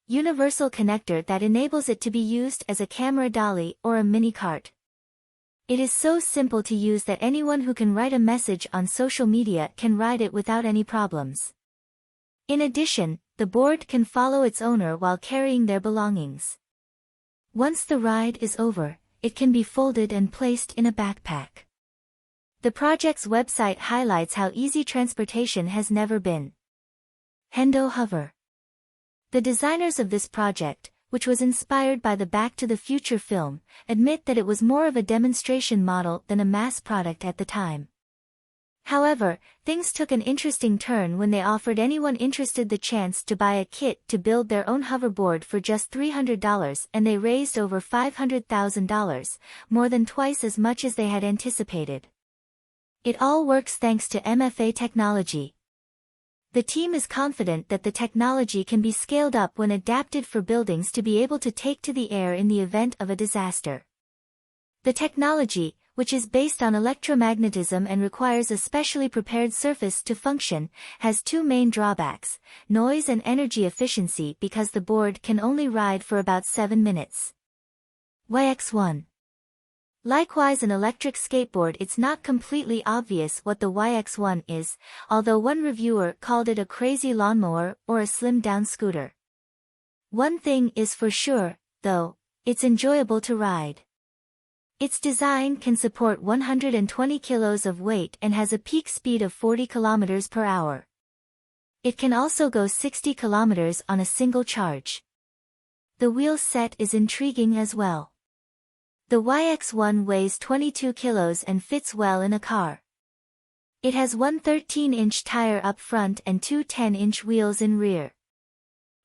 universal connector that enables it to be used as a camera dolly or a mini cart. It is so simple to use that anyone who can write a message on social media can ride it without any problems. In addition, the board can follow its owner while carrying their belongings. Once the ride is over, it can be folded and placed in a backpack. The project's website highlights how easy transportation has never been. Hendo Hover. The designers of this project, which was inspired by the Back to the Future film, admit that it was more of a demonstration model than a mass product at the time. However, things took an interesting turn when they offered anyone interested the chance to buy a kit to build their own hoverboard for just $300, and they raised over $500,000, more than twice as much as they had anticipated. It all works thanks to MFA technology. The team is confident that the technology can be scaled up when adapted for buildings to be able to take to the air in the event of a disaster. The technology, which is based on electromagnetism and requires a specially prepared surface to function, has two main drawbacks: noise and energy efficiency, because the board can only ride for about 7 minutes. YX1. Likewise, an electric skateboard, it's not completely obvious what the YX1 is, although one reviewer called it a crazy lawnmower or a slimmed-down scooter. One thing is for sure, though, it's enjoyable to ride. Its design can support 120 kilos of weight and has a peak speed of 40 kilometers per hour. It can also go 60 kilometers on a single charge. The wheel set is intriguing as well. The YX1 weighs 22 kilos and fits well in a car. It has one 13-inch tire up front and two 10-inch wheels in rear.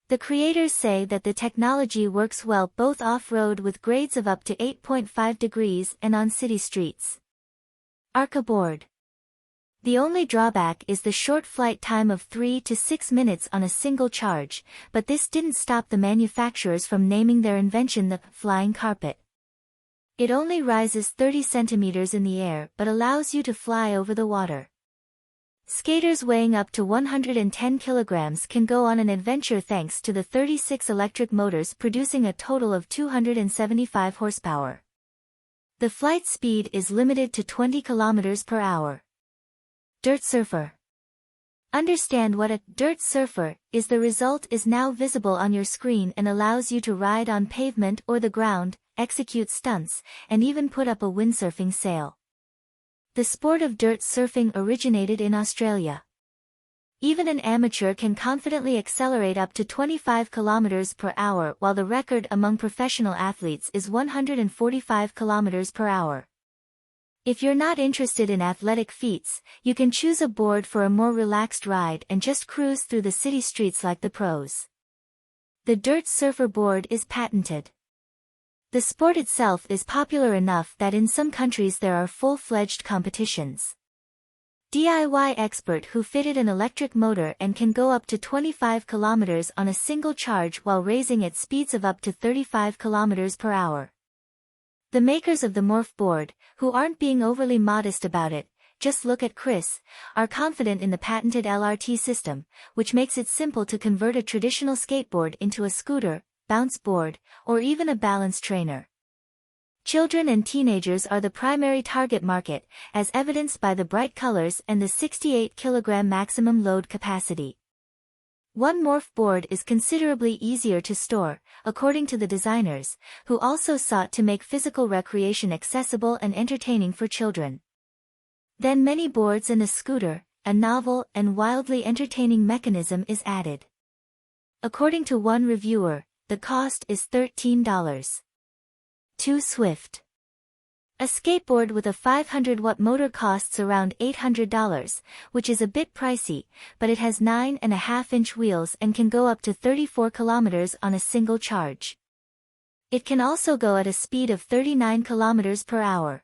The creators say that the technology works well both off-road with grades of up to 8.5 degrees and on city streets. Arca board. The only drawback is the short flight time of 3 to 6 minutes on a single charge, but this didn't stop the manufacturers from naming their invention the flying carpet. It only rises 30 centimeters in the air but allows you to fly over the water. Skaters weighing up to 110 kilograms can go on an adventure thanks to the 36 electric motors producing a total of 275 horsepower. The flight speed is limited to 20 kilometers per hour. Dirt surfer. Understand what a dirt surfer is. The result is now visible on your screen and allows you to ride on pavement or the ground, execute stunts, and even put up a windsurfing sail. The sport of dirt surfing originated in Australia. Even an amateur can confidently accelerate up to 25 kilometers per hour, while the record among professional athletes is 145 kilometers per hour. If you're not interested in athletic feats, you can choose a board for a more relaxed ride and just cruise through the city streets like the pros. The dirt surfer board is patented. The sport itself is popular enough that in some countries there are full-fledged competitions. DIY expert who fitted an electric motor and can go up to 25 kilometers on a single charge while raising at speeds of up to 35 kilometers per hour. The makers of the Morph board, who aren't being overly modest about it, just look at Chris, are confident in the patented LRT system, which makes it simple to convert a traditional skateboard into a scooter, bounce board, or even a balance trainer. Children and teenagers are the primary target market, as evidenced by the bright colors and the 68 kilogram maximum load capacity. One Morph board is considerably easier to store, according to the designers, who also sought to make physical recreation accessible and entertaining for children. Then many boards and a scooter, a novel and wildly entertaining mechanism is added. According to one reviewer, the cost is $13. Too swift. A skateboard with a 500-watt motor costs around $800, which is a bit pricey, but it has 9.5-inch wheels and can go up to 34 kilometers on a single charge. It can also go at a speed of 39 kilometers per hour.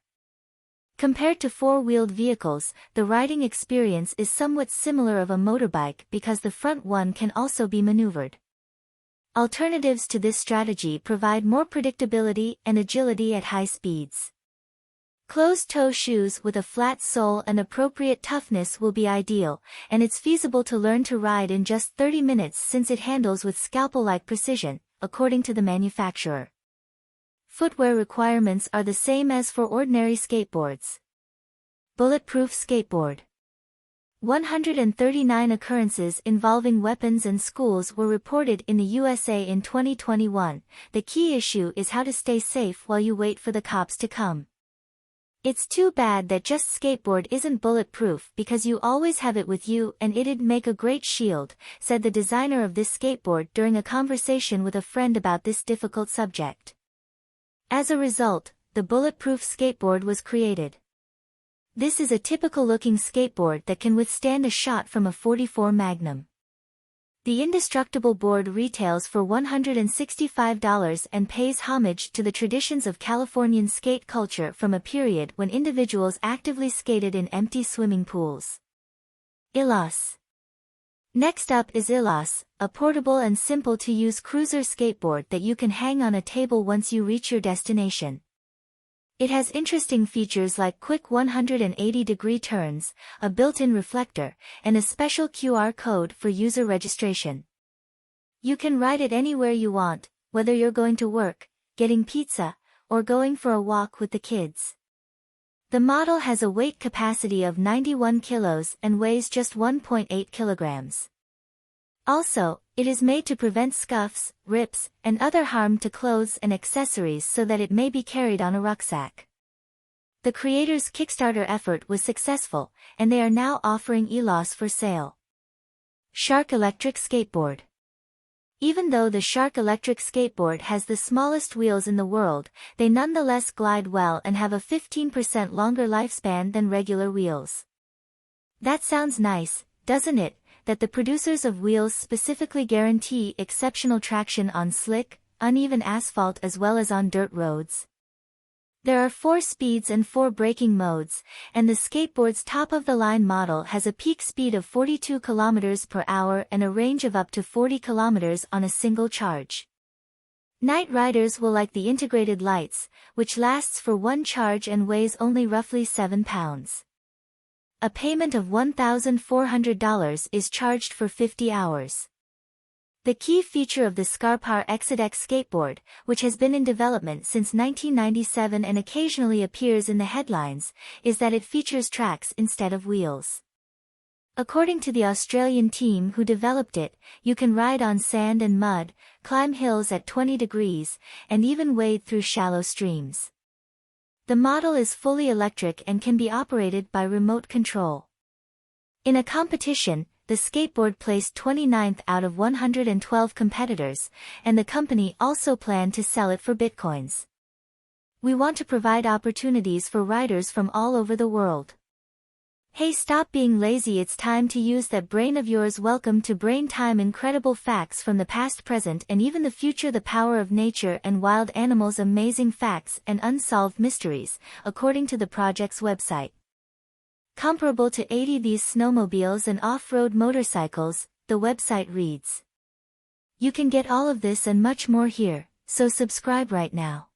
Compared to four-wheeled vehicles, the riding experience is somewhat similar of a motorbike because the front one can also be maneuvered. Alternatives to this strategy provide more predictability and agility at high speeds. Closed-toe shoes with a flat sole and appropriate toughness will be ideal, and it's feasible to learn to ride in just 30 minutes since it handles with scalpel-like precision, according to the manufacturer. Footwear requirements are the same as for ordinary skateboards. Bulletproof skateboard. 139 occurrences involving weapons and schools were reported in the USA in 2021. The key issue is how to stay safe while you wait for the cops to come. It's too bad that just skateboard isn't bulletproof because you always have it with you and it'd make a great shield, said the designer of this skateboard during a conversation with a friend about this difficult subject. As a result, the bulletproof skateboard was created. This is a typical-looking skateboard that can withstand a shot from a .44 Magnum. The indestructible board retails for $165 and pays homage to the traditions of Californian skate culture from a period when individuals actively skated in empty swimming pools. Ilos. Next up is Ilos, a portable and simple-to-use cruiser skateboard that you can hang on a table once you reach your destination. It has interesting features like quick 180-degree turns, a built-in reflector, and a special QR code for user registration. You can ride it anywhere you want, whether you're going to work, getting pizza, or going for a walk with the kids. The model has a weight capacity of 91 kilos and weighs just 1.8 kilograms. Also, it is made to prevent scuffs, rips, and other harm to clothes and accessories so that it may be carried on a rucksack. The creators' Kickstarter effort was successful, and they are now offering Ilos for sale. Shark Electric Skateboard. Even though the Shark Electric Skateboard has the smallest wheels in the world, they nonetheless glide well and have a 15% longer lifespan than regular wheels. That sounds nice, doesn't it? That the producers of wheels specifically guarantee exceptional traction on slick, uneven asphalt as well as on dirt roads. There are 4 speeds and 4 braking modes, and the skateboard's top-of-the-line model has a peak speed of 42 km per hour and a range of up to 40 km on a single charge. Night riders will like the integrated lights, which lasts for one charge and weighs only roughly 7 pounds. A payment of $1,400 is charged for 50 hours. The key feature of the Scarpar Exodex skateboard, which has been in development since 1997 and occasionally appears in the headlines, is that it features tracks instead of wheels. According to the Australian team who developed it, you can ride on sand and mud, climb hills at 20 degrees, and even wade through shallow streams. The model is fully electric and can be operated by remote control. In a competition, the skateboard placed 29th out of 112 competitors, and the company also planned to sell it for bitcoins. We want to provide opportunities for riders from all over the world. Hey, stop being lazy, it's time to use that brain of yours. Welcome to Brain Time, incredible facts from the past, present, and even the future. The power of nature and wild animals, amazing facts and unsolved mysteries, according to the project's website. Comparable to 80 these snowmobiles and off-road motorcycles, the website reads. You can get all of this and much more here, so subscribe right now.